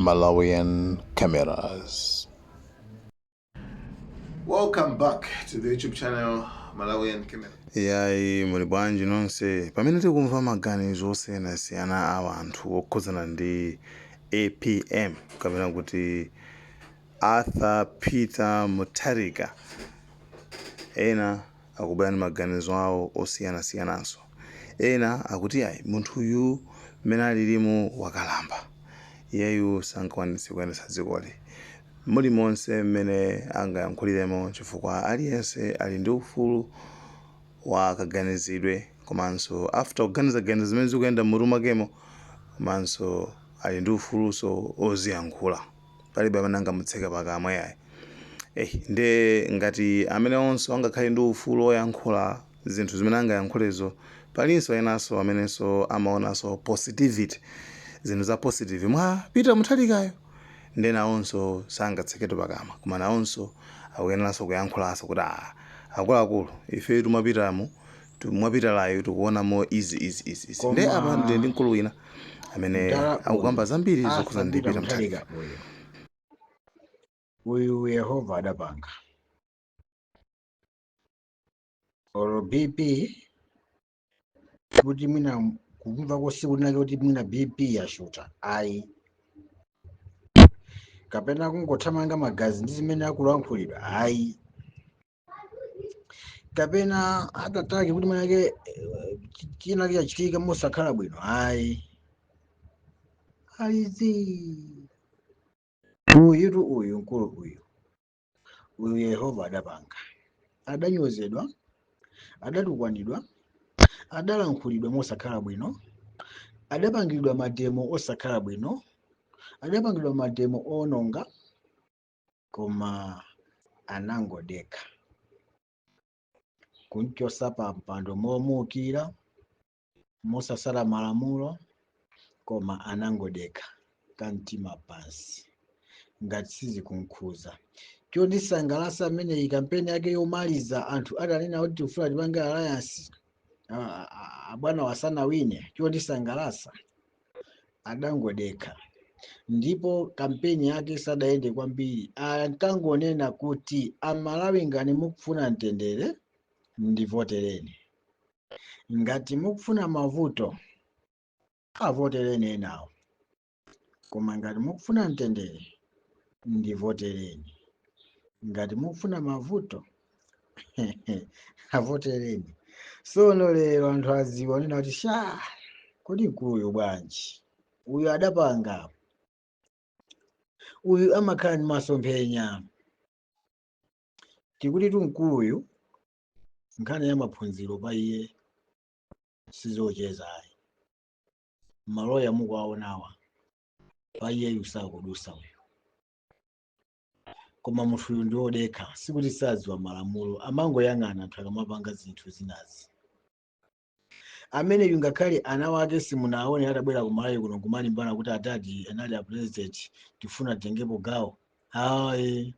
Malawian cameras. Welcome back to the YouTube channel Malawian Cameras. yayi muli bwanji nonse pamene tikumva maganizo osiyanasiyana a anthu okhudzana ndi APM kapena kuti Arthur Peter Mutharika, ena akubwera ndi maganizo awo osiyanasiyananso. Ena akuti ayi munthuyu mmene alilimu wakalamba, iyeyu sankwanitsa kuyendetsa dzikoli mulimonse mmene angayankhuliremo, chifukwa aliyense ali ndi ufulu wa kaganizidwe, komanso after kuganiza zimene zikuyenda m'mutu mwakemo, komanso ali ndi ufuluso oziyankhula, palibe amene angamutseke pakamwa yayi. Nde ngati amene onso angakhale ndi ufulu oyankhula zinthu zimene angayankhulezo, palinso enanso amenenso amaonanso positivity, zinthu za positive mwa Peter Mutharikayo, nde nawonso sangatsekedwe pakamwa, koma nawonso akuyeneranso kuyankhulanso kuti akuluakulu ife mwapitalayo tikuonamo izi. Nde apa ndi mkulu wina amene akukamba zambiri zokhudzana ndi Peter Mutharika. Uyu Yehova adapanga olo BP kuti mwina kumva kosiku linake kuti mwina BP yashuta ayi, kapena kungothamanga magazi ndi zimene akulankhulidwa ayi, kapena atataki kuti mwinake chinake chachitika mosakhala bwino ayi. Alizi uyu mkulu uyu Yehova adapanga, adanyozedwa, adatukwanidwa, adalankhulidwa mosakhala bwino, adapangidwa mademo osakhala bwino, adapangidwa mademo ononga, koma anangodeka kunchosa pa mpando momukira mosasala malamulo, koma anangodeka kamtima pansi ngati sizikunkhuza. Chondisangalatsa amene kampeni yake yomaliza anthu atanena kuti tifuna tipange alliance abwana wasanawine, chondisangalatsa adangodeka, ndipo kampeni yake sadayende kwambiri, ankangonena kuti amalawi ngati mukufuna mtendere ndivotereni, ngati mukufuna mavuto avotereni enawo, koma ngati mukufuna mtendere ndivotereni, ngati mukufuna mavuto avotereni. Sono lero anthu aziwa onena kuti kodi mkuluyu bwanji uyu adapanga, uyu amakhala ndi masomphenya. Tikuti mkuluyu nkhani ya maphunziro pa iye sizochezayi, maloya mukuwaonawa pa iyeyu sakudusa uyu, koma munthuyu ndi wodekha, sikuti sadziwa malamulo, amangoyang'ana anthu akamapanga zinthu zinazi. Ameneyu ngakhale ana wake simunaone atabwera kumalawi kuno kumalimbana kuti atati anali a president tifuna tengepo gawo ayi,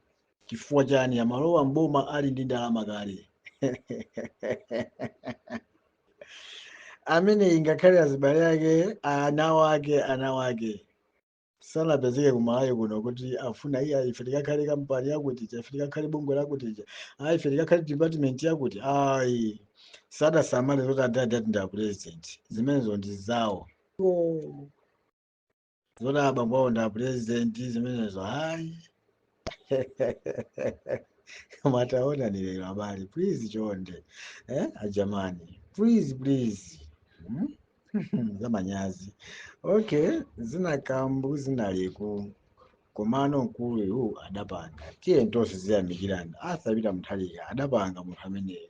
chifukwa chani? Amalowa mboma ali ndi ndalama kale. Ameneyi ngakhale azibale ake ana wake sanapezeke kumalawi kuno kuti afuna iya ife tikakhale kampani yakuti ife tikakhale bungwe lakuti ife tikakhale department yakuti ayi, sadasamale zoti adati nda president. Zimenezo ndi zawo zoti abambo awo nda president, zimenezo ayi. Mataona ni lero habari, please chonde ajamani, please zamanyazi. Okay, zina kambu zinaleku komano mkulu adapanga, tiye ntosi ziyamikirana. Arthur Peter Mutharika adapanga, munthu ameneyo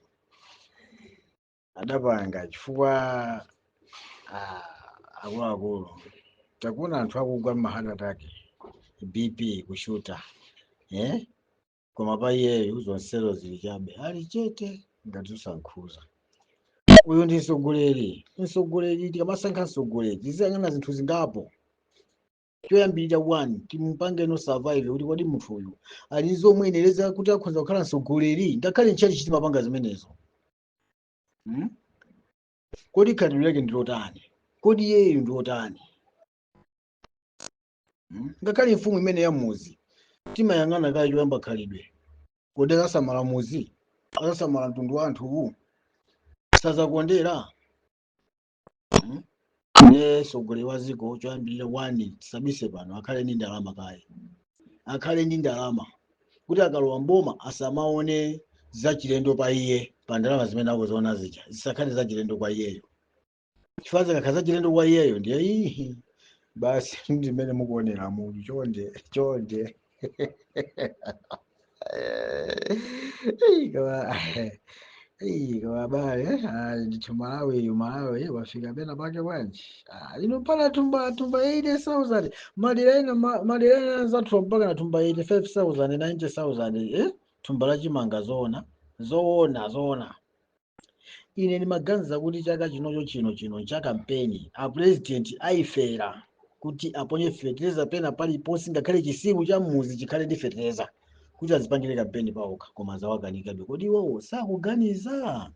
adapanga chifukwa akuluakulu takuona anthu akugwa m'ma-heart attack, BP kushuta, koma pa iyeyu zonselo zili chabe, ali chete ngati usankhuza. Uyu ndi mtsogoleri, tikamasankha mtsogoleri tiziyang'ana zinthu zingapo. Choyambirira 1 timupange no survive kuti kodi munthu uyu ali zomwenereza kuti akhoza kukhala mtsogoleri, ngakhale nchali chitimapanga zimenezo. Kodi khalidwe lake ndi lotani? Kodi iyeyu ndi lotani? ngakhale mfumu imene ya muzi timayang'ana kale choyamba khalidwe kodi akasamala muzi akasamala mtundu wa anthuwu sazakondera mtsogoleri wa dziko choyambirira wani tisabise pano akhale ndi ndalama kaye akhale ndi ndalama kuti akalowa mboma asamaone zachilendo pa iye pa ndalama zimene akuziona zija zisakhale zachilendo kwa iyeyo chifukwa zikakhala zachilendo kwa iyeyo ndiye basi ndimene mukuonera muli chonde kama bale ndithu Malawi wafika pena pake bwanji ino pala tumba 80,000 madera zathu mpaka na tumba 85,000 90,000 thumba la chimanga zoona ine ndimaganiza kuti chaka chino cha kampeni a president ayifera kuti aponye fetereza pena paliponse ngakhale chisimu cha muzi chikhale ndi fetereza kuti azipangire kampeni pawokha koma zawakanikabe kodi iwowo sakuganiza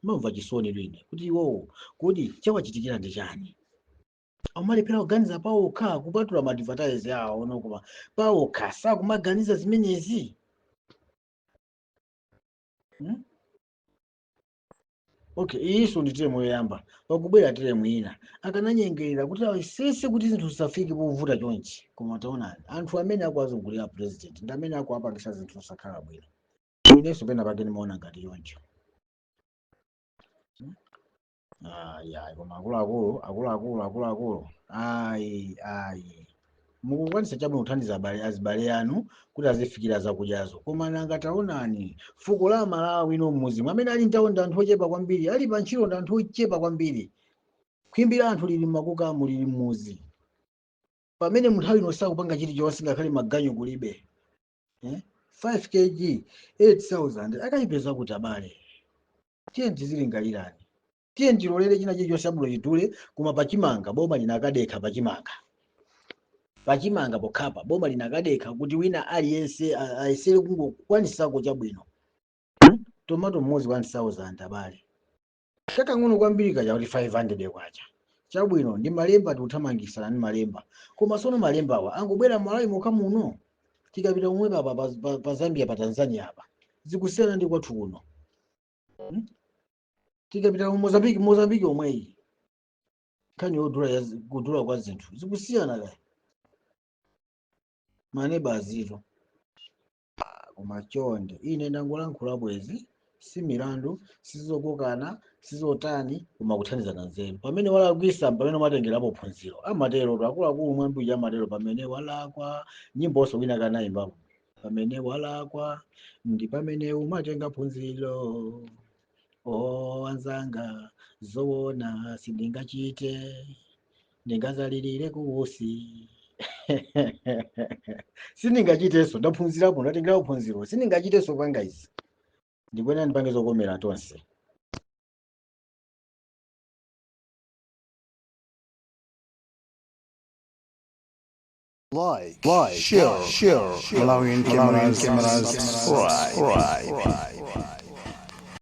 mamva chisoni lwine kuti iwowo kodi chawachitikira ndi chani amalephera kuganiza pawokha kupatula madivatayizi awo nokoma pawokha sakumaganiza zimenezi okay iso ndi teremu yoyamba pakubwera teremu ina akananyengerera kuti awesese kuti zinthu zisafike povuta chonchi koma taonani anthu amene akuwazungulira president ndi amene akuwapangisa zinthu zisakhala bwino inenso pena pake ndimaona ngati choncho koma akuluakulu ayi mukukwanisa chabwino kuthandiza azibale anu kuti azifikira zakudyazo koma nanga taonani fuko la Malawi ino mmuzimu amene ali ntaonda anthu ochepa kwambiri ali pa ntchito ndi anthu ochepa kwambiri khwimbi la anthu lili mmakukamu lili mmuzi pamene munthawi ino sakupanga chilichonse ngakhale maganyu kulibe 5 kg 8,000 akayipeza kuti abale tiye tizilingalirani tiye tilolere china chilichonse abwino chitule koma pachimanga boma linakadekha pachimanga pokhapa boma linakadekha kuti wina aliyense ayesere kungokwanisako chabwino tomato mmodzi 1,000 abale kakang'ono kwambiri kacha kuti 500 kwacha chabwino ndi malemba tikuthamangisana ndi malemba koma sono malembawa angobwera Malawi mokha muno tikapita kumwe pa Zambia pa Tanzania apa zikusiyana ndi kwathu kuno tikapita ku Mozambique omweyi nkhani kudula kwa zinthu zikusiyana kayi maneba azito koma chonde ine ndangolankhula bwezi si milandu sizokokana sizotani koma kuthandizana nzeru pamene walakwisa pamene umatengerapo phunziro amatero akuluakulu mwambi uja amatero pamene walakwa nyimboso wina kanayimbapo pamene walakwa ndi pamene umatenga phunziro anzanga zoona sindingachite ndingazalirire kuusi sindingachiteso ndaphunzirapo ndatengerapo phunziro sindingachiteso panga izi ndikwena ndipange zokomera tonse like share Malawian cameras subscribe